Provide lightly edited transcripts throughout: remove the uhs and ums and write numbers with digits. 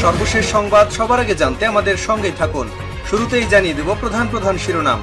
সর্বশেষ সংবাদ সবার আগে জানতে আমাদের সঙ্গেই থাকুন। শুরুতেই জানিয়ে দেব প্রধান শিরোনাম।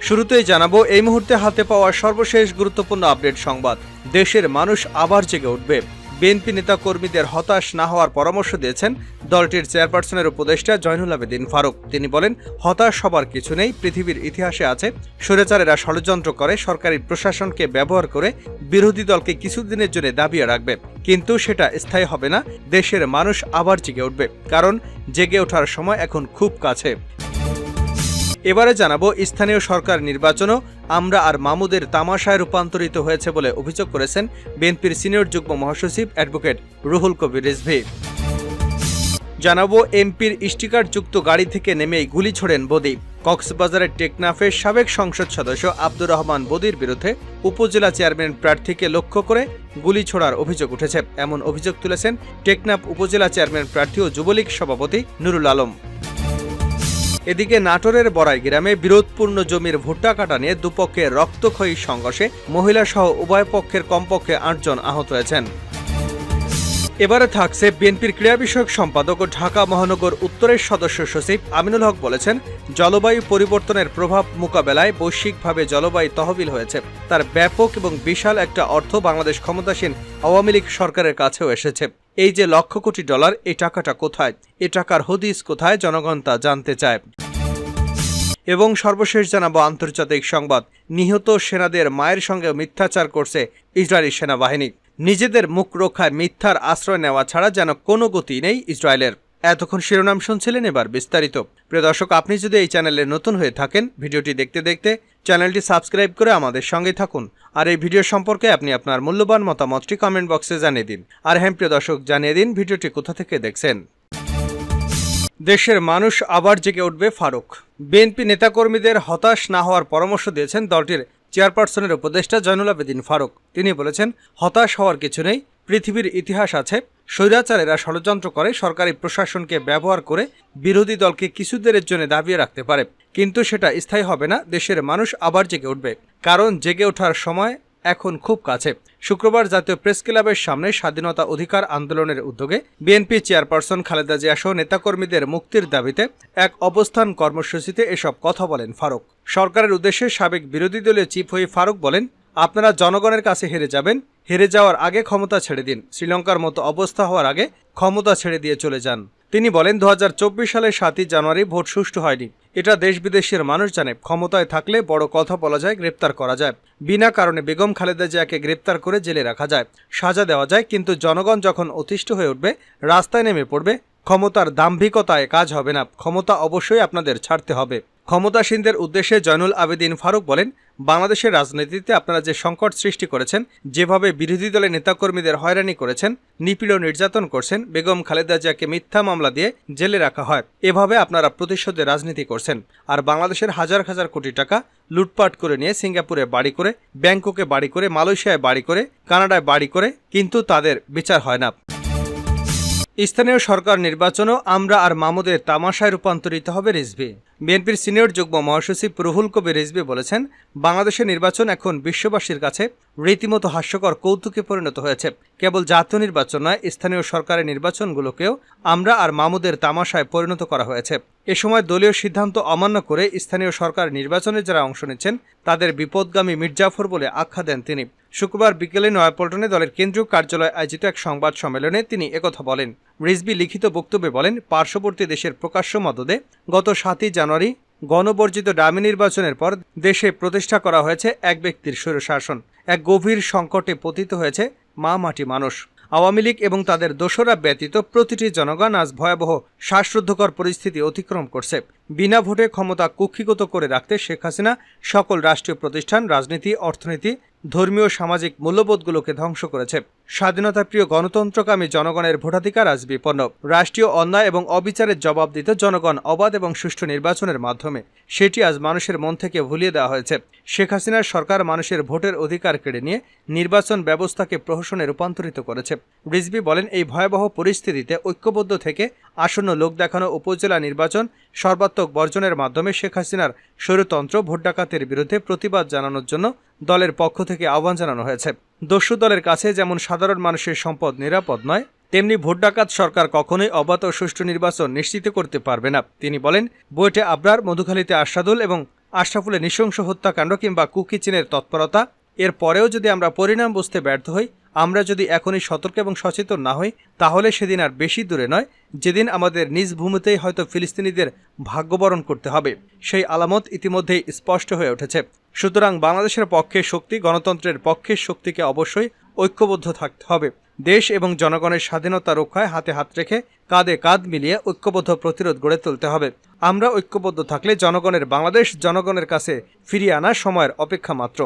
শুরুতেই জানাবো এই মুহূর্তে হাতে পাওয়া সর্বশেষ গুরুত্বপূর্ণ আপডেট সংবাদ। দেশের মানুষ আবার জেগে উঠবে। বিএনপি নেতা কর্মীদের হতাশ না হওয়ার পরামর্শ দিয়েছেন দলটির চেয়ারপারসনের উপদেষ্টা জয়নুল আবেদিন ফারুক। তিনি বলেন, হতাশ হবার কিছু নেই। পৃথিবীর ইতিহাসে আছে স্বৈরাচারেরা ষড়যন্ত্র করে সরকারি প্রশাসনকে ব্যবহার করে বিরোধী দলকে কিছুদিনের জন্য দাবিয়ে রাখবে, কিন্তু সেটা স্থায়ী হবে না। দেশের মানুষ আবার জেগে উঠবে, কারণ জেগে ওঠার সময় এখন খুব কাছে। এবারে জানাবো স্থানীয় সরকার নির্বাচনও আমরা আর মামুদের তামাশায় রূপান্তরিত হয়েছে বলে অভিযোগ করেছেন বিএনপির সিনিয়র যুগ্ম মহাসচিব অ্যাডভোকেট রুহুল কবির রিজভী। জানাবো এমপির স্টিকারযুক্ত গাড়ি থেকে নেমেই গুলি ছোড়েন বদি। কক্সবাজারের টেকনাফের সাবেক সংসদ সদস্য আব্দুর রহমান বদির বিরুদ্ধে উপজেলা চেয়ারম্যান প্রার্থীকে লক্ষ্য করে গুলি ছোড়ার অভিযোগ উঠেছে। এমন অভিযোগ তুলেছেন টেকনাফ উপজেলা চেয়ারম্যান প্রার্থী ও যুবলীগ সভাপতি নুরুল আলম। এদিকে নাটোরের বড়াই গ্রামে বিরোধপূর্ণ জমির ভুট্টা কাটা নিয়ে দুপক্ষের রক্তক্ষয়ী সংঘর্ষে মহিলা সহ উভয় পক্ষের কমপক্ষে ৮ জন আহত হয়েছেন। এবারে থাকছে বিএনপির ক্রীড়া বিষয়ক সম্পাদক ও ঢাকা মহানগর উত্তরের সদস্য সচিব আমিনুল হক বলেছেন, জলবায়ু পরিবর্তনের প্রভাব মোকাবেলায় বৈশ্বিকভাবে জলবায়ু তহবিল হয়েছে। তার ব্যাপক এবং বিশাল একটা অর্থ বাংলাদেশ ক্ষমতাসীন আওয়ামী লীগ সরকারের কাছেও এসেছে। এই যে লক্ষ কোটি ডলার, এই টাকাটা কোথায়, এ টাকার হদিস কোথায়, জনগণ তা জানতে চায়। এবং সর্বশেষ জানাবো আন্তর্জাতিক সংবাদ। নিহত সেনাদের মায়ের সঙ্গে মিথ্যাচার করছে ইসরায়েলি সেনাবাহিনী। নিজেদের মুখ রক্ষায় মিথ্যার আশ্রয় নেওয়া ছাড়া যেন কোনো গতি নেই ইসরায়েলের। এতক্ষণ শিরোনাম শুনছিলেন, এবার বিস্তারিত। প্রিয় দর্শক, আপনি যদি এই চ্যানেলে নতুন হয়ে থাকেন, ভিডিওটি দেখতে দেখতে চ্যানেলটি সাবস্ক্রাইব করে আমাদের সঙ্গে থাকুন। আর এই ভিডিও সম্পর্কে আপনি আপনার মূল্যবান মতামতটি কমেন্ট বক্সে জানিয়ে দিন। আর হ্যাঁ প্রিয় দর্শক, জানিয়ে দিন ভিডিওটি কোথা থেকে দেখছেন। দেশের মানুষ আবার জেগে উঠবে ফারুক। বিএনপি নেতাকর্মীদের হতাশ না হওয়ার পরামর্শ দিয়েছেন দলটির চেয়ারপারসনের উপদেষ্টা জয়নুল আবেদিন ফারুক। তিনি বলেছেন, হতাশ হওয়ার কিছু নেই। পৃথিবীর ইতিহাস আছে স্বৈরাচারেরা ষড়যন্ত্র করে সরকারি প্রশাসনকে ব্যবহার করে বিরোধী দলকে কিছুদিনের জন্য দাবিয়ে রাখতে পারে, কিন্তু সেটা স্থায়ী হবে না। দেশের মানুষ আবার জেগে উঠবে, কারণ জেগে ওঠার সময় এখন খুব কাছে। শুক্রবার জাতীয় প্রেস ক্লাবের সামনে স্বাধীনতা অধিকার আন্দোলনের উদ্যোগে বিএনপি চেয়ারপারসন খালেদা জিয়া সহ নেতাকর্মীদের মুক্তির দাবিতে এক অবস্থান কর্মসূচিতে এসব কথা বলেন ফারুক। সরকারের উদ্দেশ্যে সাবেক বিরোধী দলীয় চিফ হুইপ ফারুক বলেন, আপনারা জনগণের কাছে হেরে যাবেন। হেরে যাওয়ার আগে ক্ষমতা ছেড়ে দিন। শ্রীলঙ্কার মতো অবস্থা হওয়ার আগে ক্ষমতা ছেড়ে দিয়ে চলে যান। তিনি বলেন, 2024 সালের 7ই জানুয়ারি ভোট সুষ্ঠু হয়নি। এটা দেশ বিদেশের মানুষ জানে। ক্ষমতায় থাকলে বড় কথা বলা যায়, গ্রেপ্তার করা যায়। বিনা কারণে বেগম খালেদা জিয়াকে গ্রেপ্তার করে জেলে রাখা যায়, সাজা দেওয়া যায়, কিন্তু জনগণ যখন অতিষ্ঠ হয়ে উঠবে, রাস্তায় নেমে পড়বে, ক্ষমতার দাম্ভিকতায় কাজ হবে না। ক্ষমতা অবশ্যই আপনাদের ছাড়তে হবে। ক্ষমতাসীনদের উদ্দেশ্যে জয়নুল আবেদিন ফারুক বলেন, বাংলাদেশের রাজনীতিতে আপনারা যে সংকট সৃষ্টি করেছেন, যেভাবে বিরোধী দলের নেতাকর্মীদের হয়রানি করেছেন, নিপীড়ন নির্যাতন করছেন, বেগম খালেদা জিয়াকে মিথ্যা মামলা দিয়ে জেলে রাখা হয়, এভাবে আপনারা প্রতিশোধের রাজনীতি করছেন। আর বাংলাদেশের হাজার হাজার কোটি টাকা লুটপাট করে নিয়ে সিঙ্গাপুরে বাড়ি করে, ব্যাংককে বাড়ি করে, মালয়েশিয়ায় বাড়ি করে, কানাডায় বাড়ি করে, কিন্তু তাদের বিচার হয় না। স্থানীয় সরকার নির্বাচনও আমরা আর মামুদের তামাশায় রূপান্তরিত হবে রিজভী। বিএনপির সিনিয়র যুগ্ম মহাসচিব রুহুল কবির রিজভী বলেছেন, বাংলাদেশের নির্বাচন এখন বিশ্ববাসীর কাছে রীতিমতো হাস্যকর কৌতুকে পরিণত হয়েছে। কেবল জাতীয় নির্বাচন নয়, স্থানীয় সরকারের নির্বাচনগুলোকেও আমরা আর মামুদের তামাশায় পরিণত করা হয়েছে। এ সময় দলীয় সিদ্ধান্ত অমান্য করে স্থানীয় সরকার নির্বাচনে যারা অংশ নিচ্ছেন তাদের বিপদগামী মির্জাফর বলে আখ্যা দেন তিনি। শুক্রবার বিকেলে নয়াপল্টনে দলের কেন্দ্রীয় কার্যালয়ে আয়োজিত এক সংবাদ সম্মেলনে তিনি একথা বলেন। রিজভী লিখিত বক্তব্যে বলেন, পার্শ্ববর্তী দেশের প্রকাশ্য মদদে গত 7ই জানুয়ারি গণবর্জিত ডামি নির্বাচনের পর দেশে প্রতিষ্ঠা করা হয়েছে এক ব্যক্তির স্বৈরশাসন। এক গভীর সংকটে পতিত হয়েছে মাটি মানুষ। আওয়ামী লীগ এবং তাদের দোসরা ব্যতীত প্রতিটি জনগণ আজ ভয়াবহ শ্বাসরুদ্ধকর পরিস্থিতি অতিক্রম করছে। বিনা ভোটে ক্ষমতা কুক্ষিগত করে রাখতে শেখ হাসিনা সকল রাষ্ট্রীয় প্রতিষ্ঠান, রাজনীতি, অর্থনীতি, ধর্মীয় সামাজিক মূল্যবোধগুলোকে ধ্বংস করেছে। স্বাধীনতাপ্রিয় গণতন্ত্রকামী জনগণের ভোটাধিকার আজ বিপন্ন। রাষ্ট্রীয় অন্যায় এবং অবিচারের জবাব দিতে জনগণ অবাধ এবং সুষ্ঠু নির্বাচনের মাধ্যমে সেটি আজ মানুষের মন থেকে ভুলিয়ে দেওয়া হয়েছে। শেখ হাসিনার সরকার মানুষের ভোটের অধিকার কেড়ে নিয়ে নির্বাচন ব্যবস্থাকে প্রহসনে রূপান্তরিত করেছে। রিজভী বলেন, এই ভয়াবহ পরিস্থিতিতে ঐক্যবদ্ধ থেকে আসন্ন লোক দেখানো উপজেলা নির্বাচন সর্বাত্মক বর্জনের মাধ্যমে শেখ হাসিনার স্বৈরতন্ত্র, ভোট ডাকাতির বিরুদ্ধে প্রতিবাদ জানানোর জন্য দলের পক্ষ থেকে আহ্বান জানানো হয়েছে। দস্যু দলের কাছে যেমন সাধারণ মানুষের সম্পদ নিরাপদ নয়, তেমনি ভোট ডাকাত সরকার কখনোই অবাধ ও সুষ্ঠু নির্বাচন নিশ্চিত করতে পারবে না। তিনি বলেন, বুয়েটে আবরার, মধুখালীতে আশরাদুল এবং আশরাফুলের নৃশংস হত্যাকাণ্ড কিংবা কুকিচিনের তৎপরতা, এর পরেও যদি আমরা পরিণাম বুঝতে ব্যর্থ হই, আমরা যদি এখনই সতর্ক এবং সচেতন না হই, তাহলে সেদিন আর বেশি দূরে নয় যেদিন আমাদের নিজ ভূমিতেই হয়তো ফিলিস্তিনিদের ভাগ্যবরণ করতে হবে। সেই আলামত ইতিমধ্যেই স্পষ্ট হয়ে উঠেছে। সুতরাং বাংলাদেশের পক্ষের শক্তি, গণতন্ত্রের পক্ষের শক্তিকে অবশ্যই ঐক্যবদ্ধ থাকতে হবে। দেশ এবং জনগণের স্বাধীনতা রক্ষায় হাতে হাত রেখে কাঁধে কাঁধ মিলিয়ে ঐক্যবদ্ধ প্রতিরোধ গড়ে তুলতে হবে। আমরা ঐক্যবদ্ধ থাকলে জনগণের বাংলাদেশ জনগণের কাছে ফিরিয়ে আনা সময়ের অপেক্ষা মাত্র।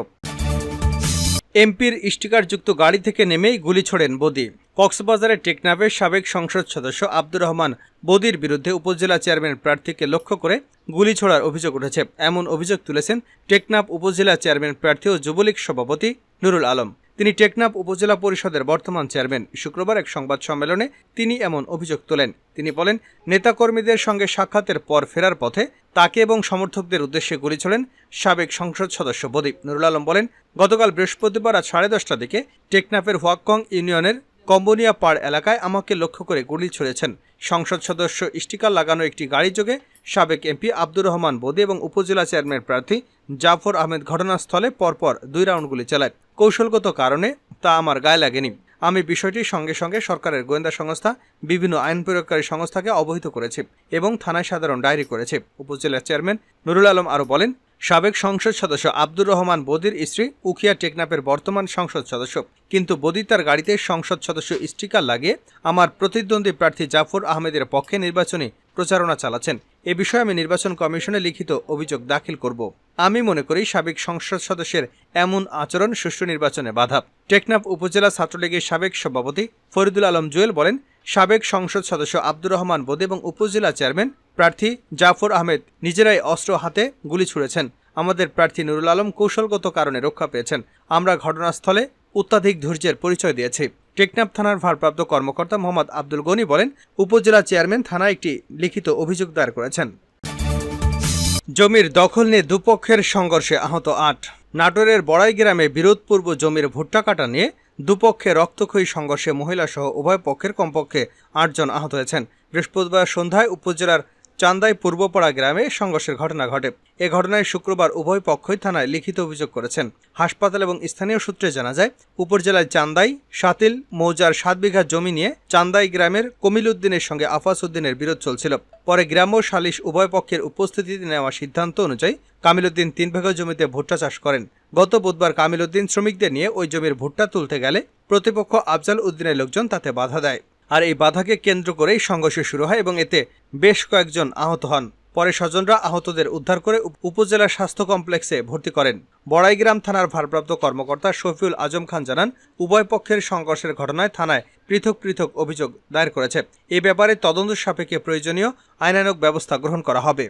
এমপির স্টিকারযুক্ত গাড়ি থেকে নেমেই গুলি ছোড়েন বদি। কক্সবাজারের টেকনাফের সাবেক সংসদ সদস্য আব্দুর রহমান বদির বিরুদ্ধে উপজেলা চেয়ারম্যান প্রার্থীকে লক্ষ্য করে গুলি ছোড়ার অভিযোগ উঠেছে। এমন অভিযোগ তুলেছেন টেকনাফ উপজেলা চেয়ারম্যান প্রার্থী ও যুবলীগ সভাপতি নুরুল আলম। তিনি টেকনাফ উপজেলা পরিষদের বর্তমান চেয়ারম্যান। শুক্রবার এক সংবাদ সম্মেলনে তিনি এমন অভিযোগ তোলেন। তিনি বলেন, নেতাকর্মীদের সঙ্গে সাক্ষাতের পর ফেরার পথে তাকে এবং সমর্থকদের উদ্দেশ্যে গুলি ছোড়েন সাবেক সংসদ সদস্য বদি। নুরুল আলম বলেন, গতকাল বৃহস্পতিবার রাত 10:30টার দিকে টেকনাফের হোয়াকং ইউনিয়নের কম্বোনিয়া পাড় এলাকায় আমাকে লক্ষ্য করে গুলি ছুড়েছেন। সংসদ সদস্য স্টিকার লাগানো একটি গাড়ি যোগে সাবেক এমপি আব্দুর রহমান বদি এবং উপজেলা চেয়ারম্যান প্রার্থী জাফর আহমেদ ঘটনাস্থলে পরপর 2 রাউন্ড গুলি চালায়। কৌশলগত কারণে তা আমার গায়ে লাগেনি। আমি বিষয়টি সঙ্গে সঙ্গে সরকারের গোয়েন্দা সংস্থা, বিভিন্ন আইন প্রয়োগকারী সংস্থাকে অবহিত করেছি এবং থানায় সাধারণ ডায়েরি করেছি। উপজেলা চেয়ারম্যান নুরুল আলম আরও বলেন, সাবেক সংসদ সদস্য আব্দুর রহমান বদির স্ত্রী উখিয়া টেকনাফের বর্তমান সংসদ সদস্য, কিন্তু বদি তার গাড়িতে সংসদ সদস্য স্টিকার লাগিয়ে আমার প্রতিদ্বন্দ্বী প্রার্থী জাফর আহমেদের পক্ষে নির্বাচনী প্রচারণা চালাচ্ছেন। এ বিষয়ে আমি নির্বাচন কমিশনে লিখিত অভিযোগ দাখিল করব। আমি মনে করি সাবেক সংসদ সদস্যের এমন আচরণ সুষ্ঠু নির্বাচনে বাধা। টেকনাফ উপজেলা ছাত্রলীগের সাবেক সভাপতি ফরিদুল আলম জুয়েল বলেন, সাবেক সংসদ সদস্য আব্দুর রহমান বদি এবং উপজেলা চেয়ারম্যান প্রার্থী জাফর আহমেদ নিজেরাই অস্ত্র হাতে গুলি ছুড়েছেন। আমাদের প্রার্থী নুরুল আলম কৌশলগত কারণে রক্ষা পেয়েছেন। আমরা ঘটনাস্থলে অত্যাধিক ধৈর্যের পরিচয় দিয়েছি। টেকনাফ থানার ভারপ্রাপ্ত কর্মকর্তা মোহাম্মদ আব্দুল গনি বলেন, উপজেলা চেয়ারম্যান থানায় একটি লিখিত অভিযোগ দায়ের করেছেন। জমির দখল নিয়ে দুপক্ষের সংঘর্ষে আহত 8। নাটোরের বড়াই গ্রামে বিরোধপূর্ব জমির ভুট্টা কাটা নিয়ে দুপক্ষে রক্তক্ষয়ী সংঘর্ষে মহিলাসহ উভয় পক্ষের কমপক্ষে 8 জন আহত হয়েছেন। বৃহস্পতিবার সন্ধ্যায় উপজেলার চান্দাই পূর্বপাড়া গ্রামে সংঘর্ষের ঘটনা ঘটে। এ ঘটনায় শুক্রবার উভয় পক্ষই থানায় লিখিত অভিযোগ করেছেন। হাসপাতাল এবং স্থানীয় সূত্রে জানা যায়, উপজেলার চান্দাই সাতিল মৌজার 7 বিঘা জমি নিয়ে চান্দাই গ্রামের কমিল উদ্দিনের সঙ্গে আফাস উদ্দিনের বিরোধ চলছিল। পরে গ্রাম্য সালিশ উভয় পক্ষের উপস্থিতিতে নেওয়া সিদ্ধান্ত অনুযায়ী কামিল উদ্দিন 3 বিঘা জমিতে ভুট্টা চাষ করেন। গত বুধবার কামিল উদ্দিন শ্রমিকদের নিয়ে ওই জমির ভুট্টা তুলতে গেলে প্রতিপক্ষ আফজাল উদ্দিনের লোকজন তাতে বাধা দেয়। আর এই বাধাকে কেন্দ্র করেই সংঘর্ষ শুরু হয় এবং এতে বেশ কয়েকজন আহত হন। পরে স্বজনরা আহতদের উদ্ধার করে উপজেলা স্বাস্থ্য কমপ্লেক্সে ভর্তি করেন। বড়াইগ্রাম থানার ভারপ্রাপ্ত কর্মকর্তা শফিউল আজম খান জানান, উভয় পক্ষের সংঘর্ষের ঘটনায় থানায় পৃথক পৃথক অভিযোগ দায়ের করেছে। এ ব্যাপারে তদন্ত সাপেক্ষে প্রয়োজনীয় আইনানুগ ব্যবস্থা গ্রহণ করা হবে।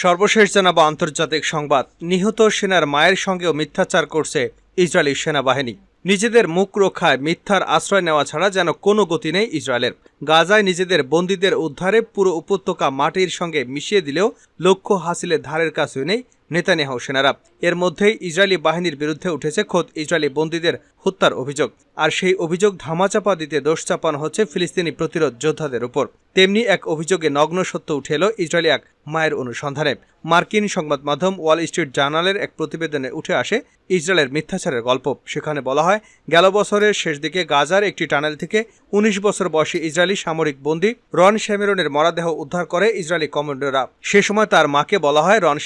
সর্বশেষ জানাবো আন্তর্জাতিক সংবাদ। নিহত সেনার মায়ের সঙ্গেও মিথ্যাচার করছে ইসরায়েলি সেনাবাহিনী। নিজেদের মুখ রক্ষায় মিথ্যার আশ্রয় নেওয়া ছাড়া যেন কোনো গতি নেই ইসরায়েলের। গাজায় নিজেদের বন্দীদের উদ্ধারে পুরো উপত্যকা মাটির সঙ্গে মিশিয়ে দিলেও লক্ষ্য হাসিলের ধারের কাছেও নেই নেতানিয়াহু সেনারা। এর মধ্যেই ইসরায়েলি বাহিনীর বিরুদ্ধে উঠেছে খোদ ইসরায়েলি বন্দীদের হত্যার অভিযোগ। আর সেই অভিযোগ ধামাচাপা দিতে দোষ চাপানো হচ্ছে ফিলিস্তিনি প্রতিরোধ যোদ্ধাদের উপর। তেমনি এক অভিযোগে নগ্ন সত্য উঠে এলো ইসরায়েলি এক মায়ের অনুসন্ধানে। মার্কিন সংবাদ মাধ্যম ওয়াল স্ট্রিট জার্নালের এক প্রতিবেদনে উঠে আসে ইসরায়েলের মিথ্যাচারের গল্প। সেখানে বলা হয়, গেল বছরের শেষ দিকে গাজার একটি টানেল থেকে 19 বছর বয়সী ইসরায়েলি সামরিক বন্দী রন শ্যামেরনের মরদেহ উদ্ধার করে ইসরায়েলি কমান্ডোরা। সে সময় তার মাকে বলা হয় রন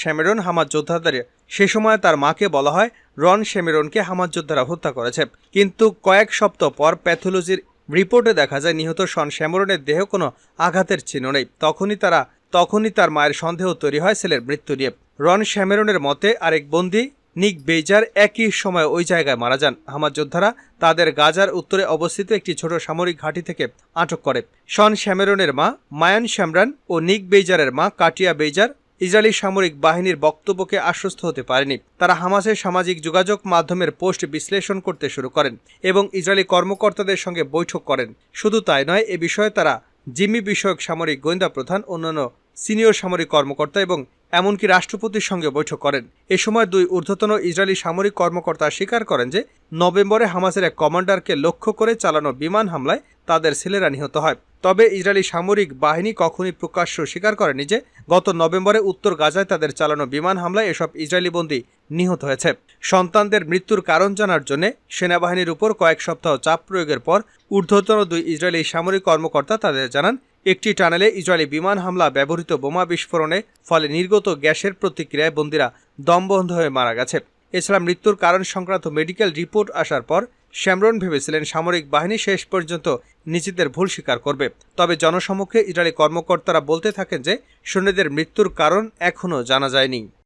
শ্যামেরনকে হামাস যোদ্ধারা হত্যা করেছে। কিন্তু কয়েক সপ্তাহ পর প্যাথোলজির রিপোর্টে দেখা যায় নিহত শন শ্যামেরনের দেহে কোনো আঘাতের চিহ্ন নেই। তখনই তার মায়ের সন্দেহ তৈরি হয় ছেলের মৃত্যু নিয়ে। রন শ্যামেরনের মতে আরেক বন্দী নিক বেইজার একই সময় ওই জায়গায় মারা যান। হামাস যোদ্ধারা তাদের গাজার উত্তরে অবস্থিত একটি ছোট সামরিক ঘাঁটি থেকে আটক করে। শন শ্যামেরনের মা মায়ান শ্যামরান ও নিক বেইজারের মা কাটিয়া বেইজার ইসরায়েলি সামরিক বাহিনীর বক্তব্যকে আশ্বস্ত হতে পারেনি। তারা হামাসের সামাজিক যোগাযোগ মাধ্যমের পোস্ট বিশ্লেষণ করতে শুরু করেন এবং ইসরায়েলি কর্মকর্তাদের সঙ্গে বৈঠক করেন। শুধু তাই নয়, এ বিষয়ে তারা জিম্মি বিষয়ক সামরিক গোয়েন্দা প্রধান, অন্যান্য সিনিয়র সামরিক কর্মকর্তা এবং এমনকি রাষ্ট্রপতির সঙ্গে বৈঠক করেন। এ সময় দুই ঊর্ধ্বতন ইসরায়েলি সামরিক কর্মকর্তা স্বীকার করেন যে নভেম্বরে হামাসের এক কমান্ডারকে লক্ষ্য করে চালানো বিমান হামলায় তাদের ছেলেরা নিহত হয়। তবে ইসরায়েলি সামরিক বাহিনী কখনই প্রকাশ্য স্বীকার করেনি যে গত নভেম্বরে উত্তর গাজায় তাদের চালানো বিমান হামলায় এসব ইসরায়েলি বন্দী নিহত হয়েছে। সন্তানদের মৃত্যুর কারণ জানার জন্য সেনাবাহিনীর উপর কয়েক সপ্তাহ চাপ প্রয়োগের পর ঊর্ধ্বতন দুই ইসরায়েলি সামরিক কর্মকর্তা তাদের জানান, একটি টানেলে ইসরায়েলি বিমান হামলা ব্যবহৃত বোমা বিস্ফোরণে ফলে নির্গত গ্যাসের প্রতিক্রিয়ায় বন্দীরা দমবন্ধ হয়ে মারা গেছে। এছাড়া মৃত্যুর কারণ সংক্রান্ত মেডিকেল রিপোর্ট আসার পর শ্যামরন ভেবেছিলেন সামরিক বাহিনী শেষ পর্যন্ত নিজেদের ভুল স্বীকার করবে। তবে জনসমক্ষে ইসরায়েলি কর্মকর্তারা বলতে থাকেন যে সৈন্যদের মৃত্যুর কারণ এখনও জানা যায়নি।